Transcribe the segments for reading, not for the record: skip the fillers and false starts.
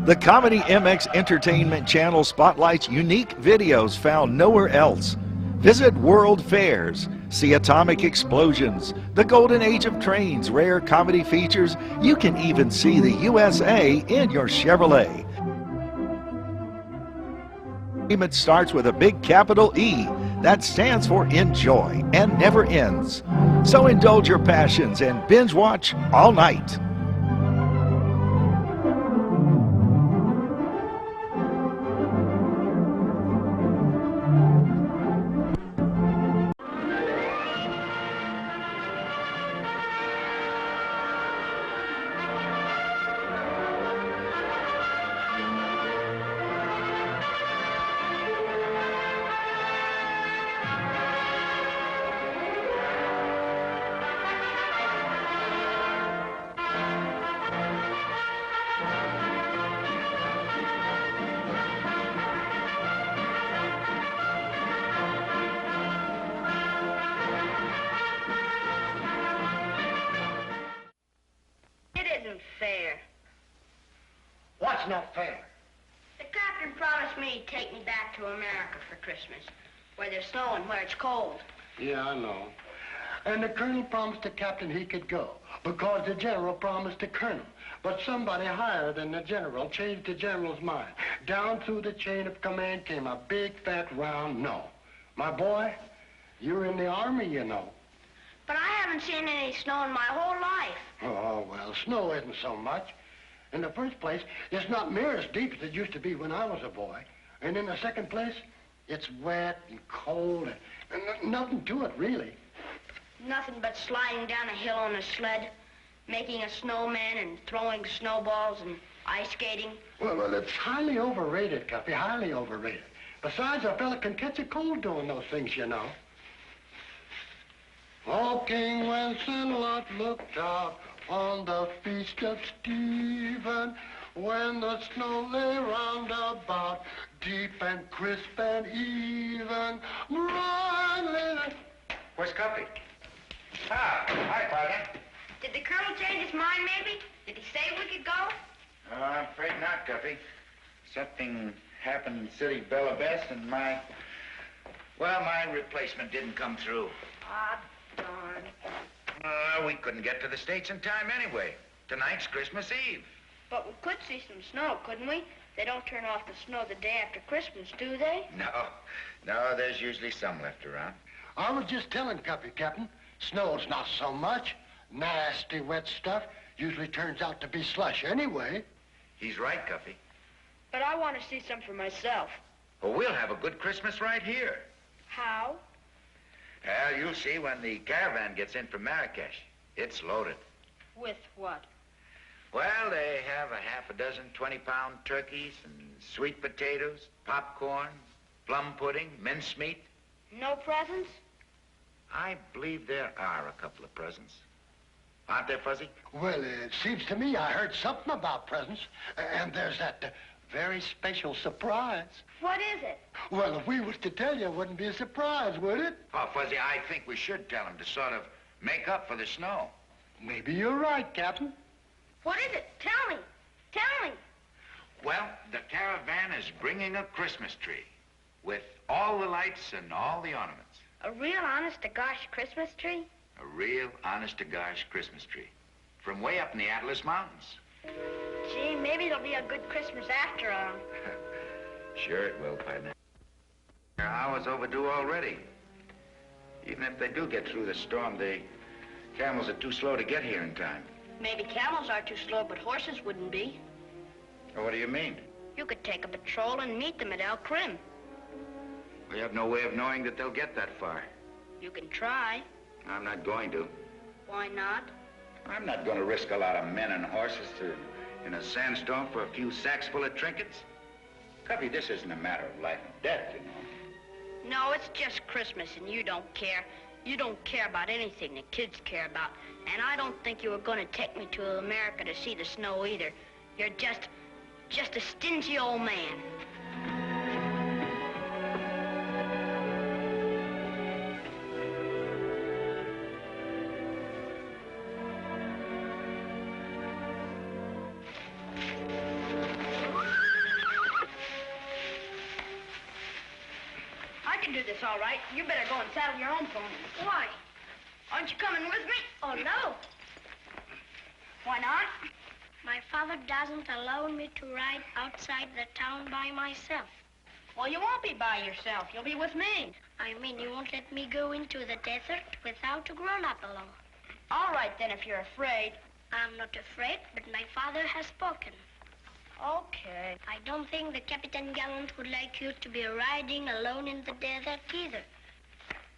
The Comedy MX Entertainment Channel spotlights unique videos found nowhere else. Visit World Fairs, see atomic explosions, the golden age of trains, rare comedy features. You can even see the USA in your Chevrolet. It starts with a big capital E that stands for enjoy and never ends. So indulge your passions and binge watch all night. Fair. What's not fair? The captain promised me he'd take me back to America for Christmas, where there's snow and where it's cold. Yeah, I know. And the colonel promised the captain he could go, because the general promised the colonel. But somebody higher than the general changed the general's mind. Down through the chain of command came a big, fat, round no. My boy, you're in the army, you know. But I haven't seen any snow in my whole life. Oh, well, snow isn't so much. In the first place, it's not near as deep as it used to be when I was a boy. And in the second place, it's wet and cold and nothing to it, really. Nothing but sliding down a hill on a sled, making a snowman and throwing snowballs and ice skating. Well, it's highly overrated, Cuffy, highly overrated. Besides, a fella can catch a cold doing those things, you know. O King Lancelot looked out on the feast of Stephen, when the snow lay round about, deep and crisp and even. Where's Cuffy? Ah, hi, partner. Did the colonel change his mind, maybe? Did he say we could go? I'm afraid not, Cuffy. Something happened in City Bella Best, and my replacement didn't come through. Ah, darn. We couldn't get to the States in time anyway. Tonight's Christmas Eve. But we could see some snow, couldn't we? They don't turn off the snow the day after Christmas, do they? No, there's usually some left around. I was just telling Cuffy, Captain, snow's not so much. Nasty, wet stuff usually turns out to be slush anyway. He's right, Cuffy. But I want to see some for myself. Well, we'll have a good Christmas right here. How? Well, you'll see when the caravan gets in from Marrakesh. It's loaded. With what? Well, they have a half a dozen 20-pound turkeys and sweet potatoes, popcorn, plum pudding, mincemeat. No presents? I believe there are a couple of presents. Aren't there, Fuzzy? Well, it seems to me I heard something about presents, and there's that very special surprise. What is it? Well, if we was to tell you, it wouldn't be a surprise, would it? Oh, Fuzzy, I think we should tell him to sort of make up for the snow. Maybe you're right, Captain. What is it? Tell me. Tell me. Well, the caravan is bringing a Christmas tree with all the lights and all the ornaments. A real honest-to-gosh Christmas tree? A real honest-to-gosh Christmas tree from way up in the Atlas Mountains. Gee, maybe it'll be a good Christmas after all. Sure it will, partner. They're hours overdue already. Even if they do get through the storm, the camels are too slow to get here in time. Maybe camels are too slow, but horses wouldn't be. What do you mean? You could take a patrol and meet them at El Crim. We have no way of knowing that they'll get that far. You can try. I'm not going to. Why not? I'm not going to risk a lot of men and horses in a sandstorm for a few sacks full of trinkets. Cuffy, this isn't a matter of life and death, you know. No, it's just Christmas, and you don't care. You don't care about anything the kids care about. And I don't think you were going to take me to America to see the snow either. You're just a stingy old man. can do this all right. You better go and saddle your own pony. Why? Aren't you coming with me? Oh, no. Why not? My father doesn't allow me to ride outside the town by myself. Well, you won't be by yourself. You'll be with me. I mean, he won't let me go into the desert without a grown-up along. All right, then, if you're afraid. I'm not afraid, but my father has spoken. Okay. I don't think the Captain Gallant would like you to be riding alone in the desert either.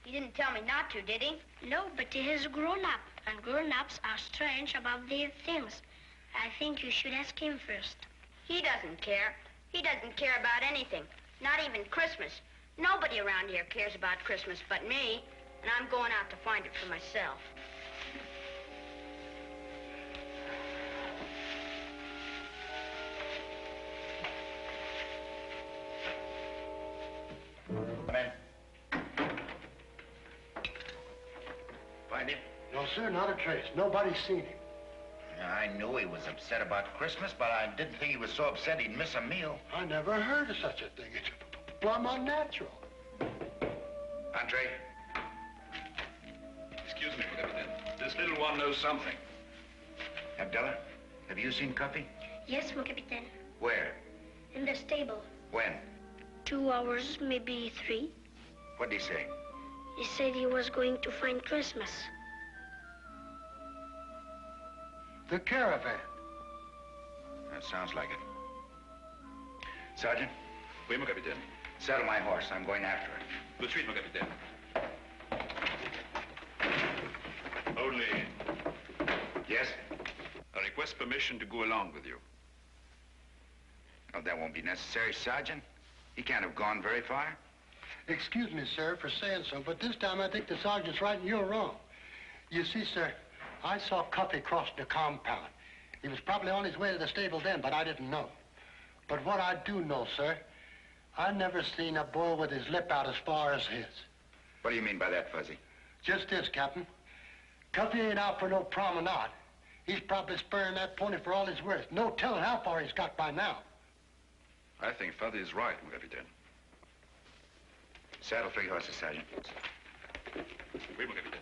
He didn't tell me not to, did he? No, but he is grown up, and grown-ups are strange about these things. I think you should ask him first. He doesn't care. He doesn't care about anything, not even Christmas. Nobody around here cares about Christmas but me, and I'm going out to find it for myself. Come in. Find him? No, sir, not a trace. Nobody's seen him. I knew he was upset about Christmas, but I didn't think he was so upset he'd miss a meal. I never heard of such a thing. It's plumb unnatural. Entree. Excuse me, Captain. This little one knows something. Abdullah, have you seen Cuffy? Yes, mon capitaine. Where? In the stable. When? 2 hours, maybe 3. What'd he say? He said he was going to find Christmas. The caravan. That sounds like it. Sergeant, Oui, mon capitaine. saddle my horse. I'm going after it. Tout de suite, mon capitaine. Only, Yes? I request permission to go along with you. Oh, that won't be necessary, Sergeant. He can't have gone very far. Excuse me, sir, for saying so, but this time I think the sergeant's right and you're wrong. You see, sir, I saw Cuffy cross the compound. He was probably on his way to the stable then, but I didn't know. But what I do know, sir, I never seen a bull with his lip out as far as his. What do you mean by that, Fuzzy? Just this, Captain. Cuffy ain't out for no promenade. He's probably spurring that pony for all he's worth. No telling how far he's got by now. I think Father is right, mon capitaine. Saddle 3 horses, Sergeant. Oui, mon capitaine.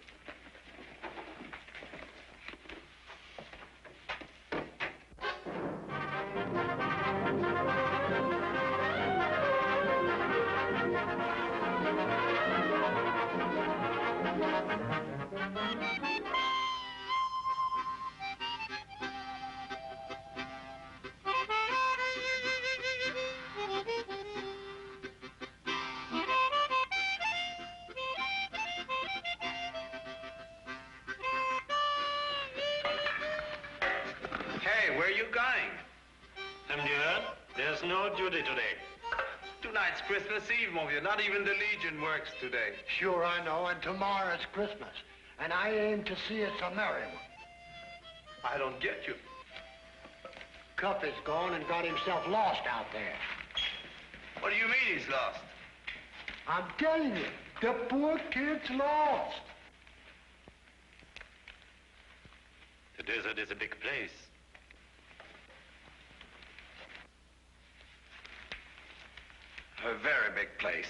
Hey, where are you going? Monsieur, there's no duty today. Tonight's Christmas Eve, mon vieux. Not even the Legion works today. Sure, I know, and tomorrow's Christmas. And I aim to see it's a merry one. I don't get you. Cuffy's gone and got himself lost out there. What do you mean he's lost? I'm telling you, the poor kid's lost. The desert is a big place. A very big place.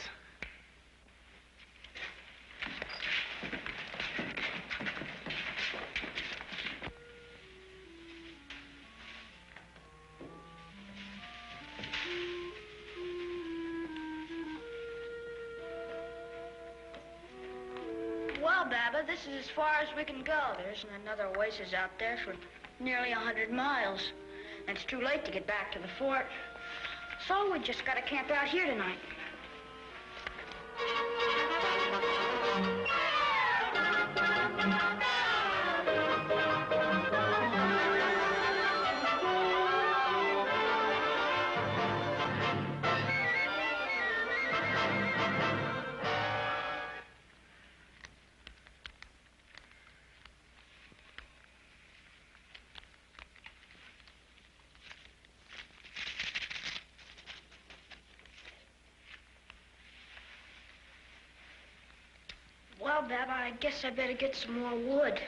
Well, Baba, this is as far as we can go. There isn't another oasis out there for nearly 100 miles. And it's too late to get back to the fort. So we just gotta camp out here tonight. Well, Baba, I guess I better get some more wood.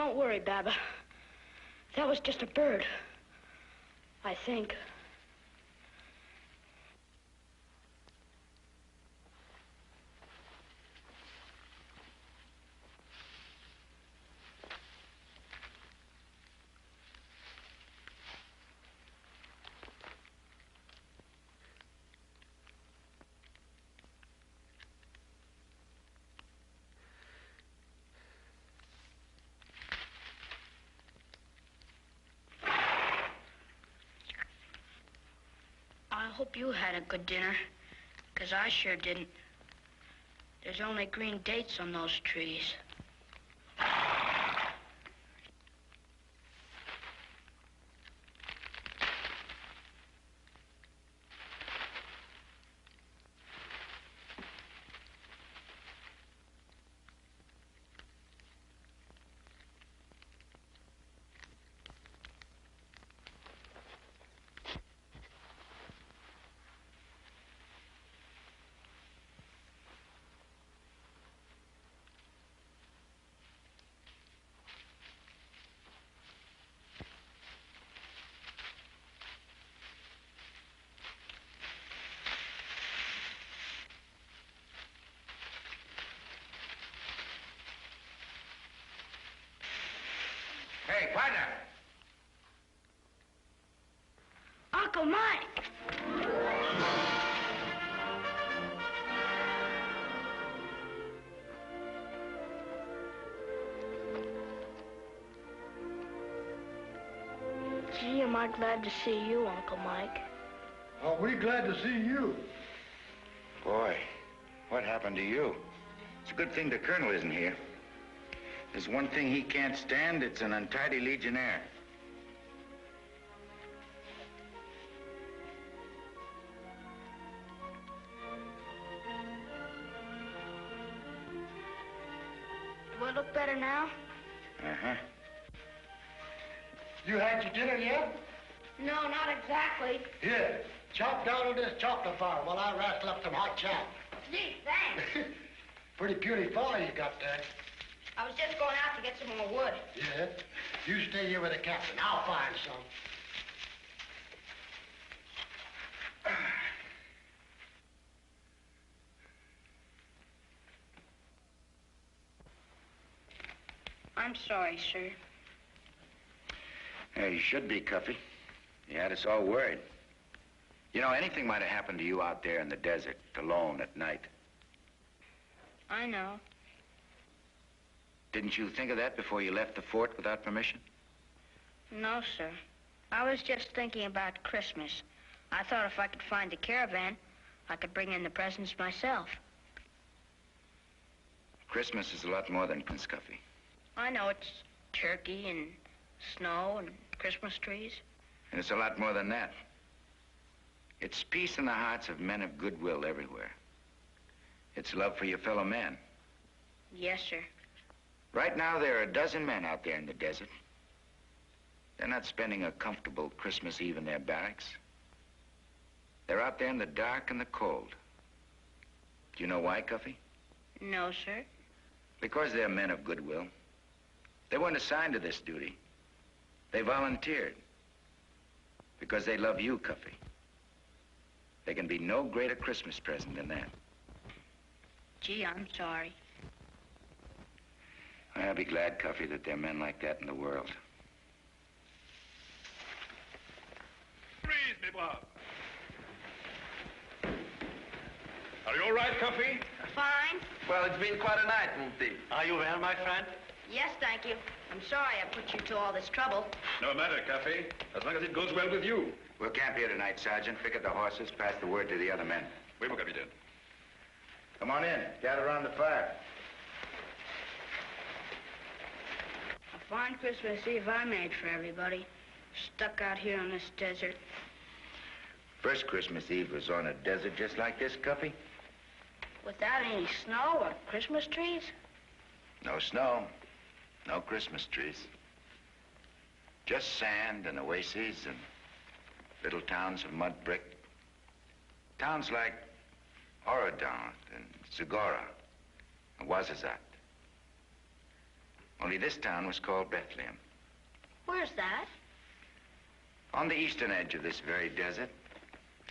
Don't worry, Baba. That was just a bird. I think. I hope you had a good dinner, 'cause I sure didn't. There's only green dates on those trees. Hey, partner! Uncle Mike! Gee, am I glad to see you, Uncle Mike. Are we glad to see you? Boy, what happened to you? It's a good thing the Colonel isn't here. There's one thing he can't stand, it's an untidy legionnaire. Do I look better now? Uh-huh. You had your dinner yet? No, not exactly. Here, chop down on this chocolate bar while I rattle up some hot chow. Gee, thanks. Pretty puny fire you got there. I was just going out to get some more wood. Yeah? You stay here with the captain. I'll find some. I'm sorry, sir. Yeah, you should be, Cuffy. You had us all worried. You know, anything might have happened to you out there in the desert, alone at night. I know. Didn't you think of that before you left the fort without permission? No, sir. I was just thinking about Christmas. I thought if I could find a caravan, I could bring in the presents myself. Christmas is a lot more than Cuffy. I know it's turkey and snow and Christmas trees. And it's a lot more than that. It's peace in the hearts of men of goodwill everywhere. It's love for your fellow man. Yes, sir. Right now, there are a dozen men out there in the desert. They're not spending a comfortable Christmas Eve in their barracks. They're out there in the dark and the cold. Do you know why, Cuffy? No, sir. Because they're men of goodwill. They weren't assigned to this duty. They volunteered. Because they love you, Cuffy. There can be no greater Christmas present than that. Gee, I'm sorry. I'll be glad, Cuffy, that there are men like that in the world. Freeze, mes braves. Are you all right, Cuffy? Fine. Well, it's been quite a night, Monty. Are you well, my friend? Yes, thank you. I'm sorry I put you to all this trouble. No matter, Cuffy. As long as it goes well with you. We'll camp here tonight, Sergeant. Pick up the horses, pass the word to the other men. Oui, mon capitaine. Come on in. Gather around the fire. A fine Christmas Eve I made for everybody. Stuck out here on this desert. First Christmas Eve was on a desert just like this, Cuffy. Without any snow or Christmas trees? No snow. No Christmas trees. Just sand and oases and little towns of mud brick. Towns like Oradon and Zagora and Ouazizzat. Only this town was called Bethlehem. Where's that? On the eastern edge of this very desert,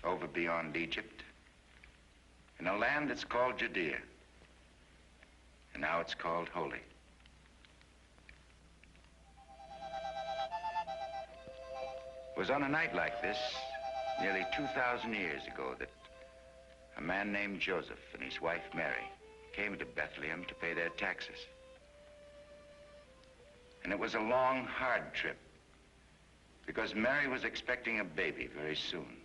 over beyond Egypt, in a land that's called Judea. And now it's called Holy. It was on a night like this, nearly 2,000 years ago, that a man named Joseph and his wife Mary came to Bethlehem to pay their taxes. And it was a long, hard trip, because Mary was expecting a baby very soon.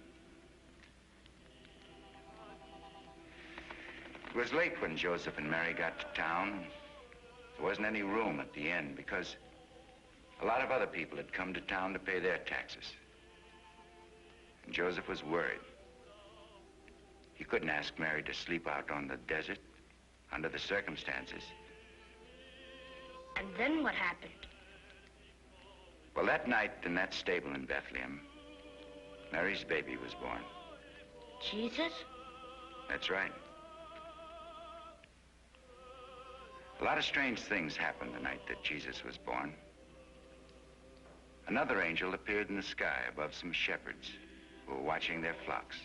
It was late when Joseph and Mary got to town. There wasn't any room at the inn because a lot of other people had come to town to pay their taxes. And Joseph was worried. He couldn't ask Mary to sleep out on the desert under the circumstances. And then what happened? Well, that night in that stable in Bethlehem, Mary's baby was born. Jesus? That's right. A lot of strange things happened the night that Jesus was born. Another angel appeared in the sky above some shepherds who were watching their flocks.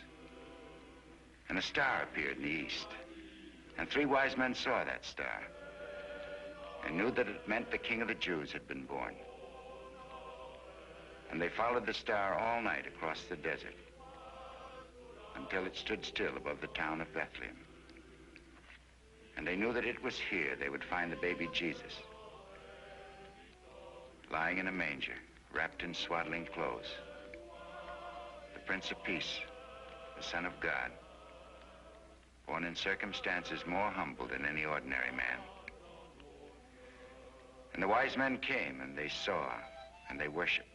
And a star appeared in the east. And 3 wise men saw that star and knew that it meant the King of the Jews had been born. And they followed the star all night across the desert until it stood still above the town of Bethlehem. And they knew that it was here they would find the baby Jesus, lying in a manger, wrapped in swaddling clothes. The Prince of Peace, the Son of God, born in circumstances more humble than any ordinary man. And the wise men came, and they saw, and they worshiped.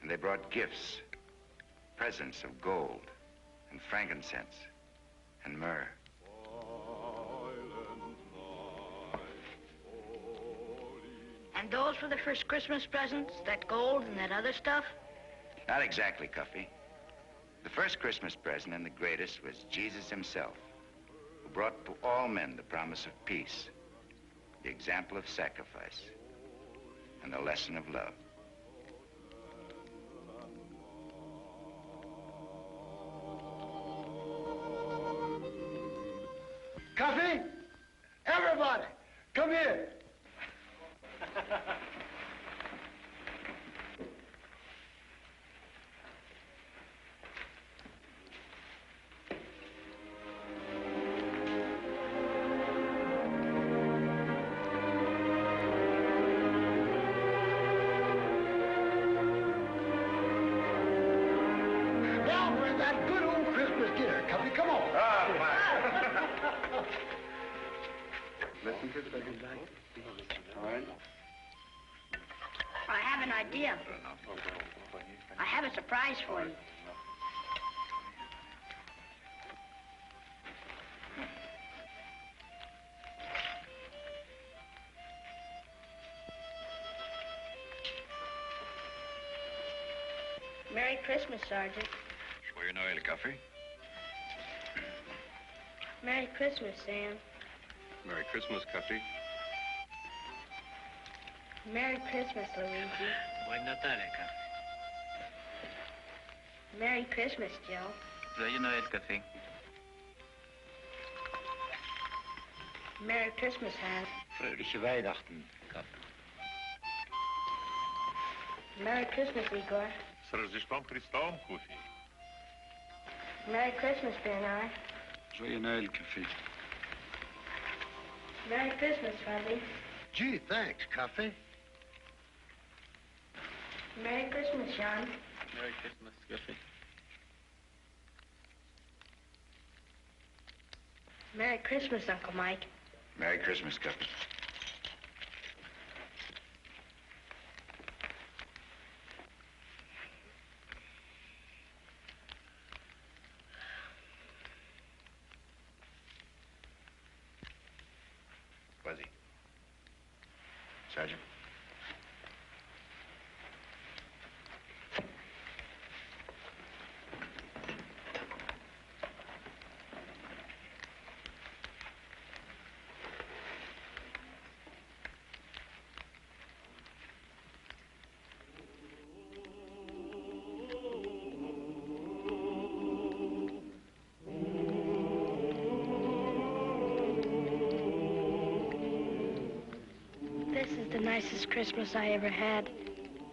And they brought gifts, presents of gold, and frankincense, and myrrh. And those were the first Christmas presents? That gold and that other stuff? Not exactly, Cuffy. The first Christmas present and the greatest was Jesus himself, who brought to all men the promise of peace, the example of sacrifice, and the lesson of love. Coffee? Everybody, come here. Now for that good old Christmas dinner, Coffee. Come on. Listen to it. All right. I have an idea. I have a surprise for you. Merry Christmas, Sergeant. Joyeux Noël, Cuffy. Merry Christmas, Sam. Merry Christmas, Cuffy. Merry Christmas, Luigi. Buon Natale, Cuffy. Merry Christmas, Joe. Joyeux Noël, Cuffy. Merry Christmas, Hans. Fröhliche Weihnachten, Cuffy. Merry Christmas, Igor. С Рождеством Христом, Cuffy. Merry Christmas, Bernard. Joyeux Noël, Cuffy. Merry Christmas, Fuzzy. Gee, thanks, Coffee. Merry Christmas, Sean. Merry Christmas, Cuffy. Merry Christmas, Uncle Mike. Merry Christmas, Cuffy. Fuzzy. Sergeant. nicest Christmas I ever had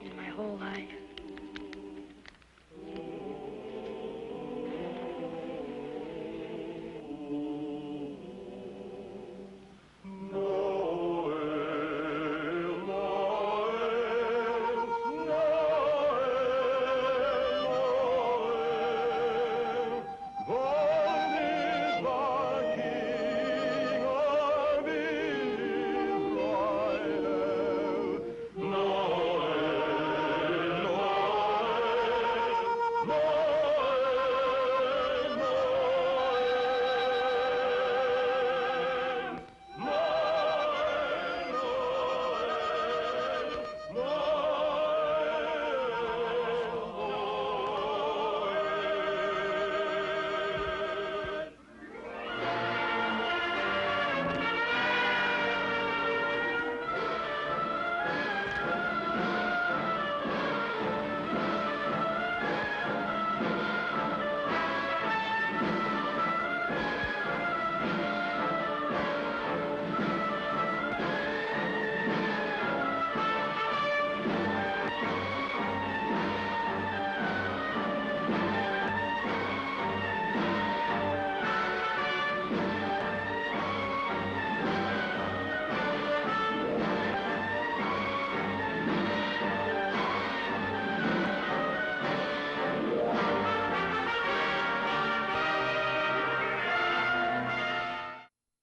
in my whole life.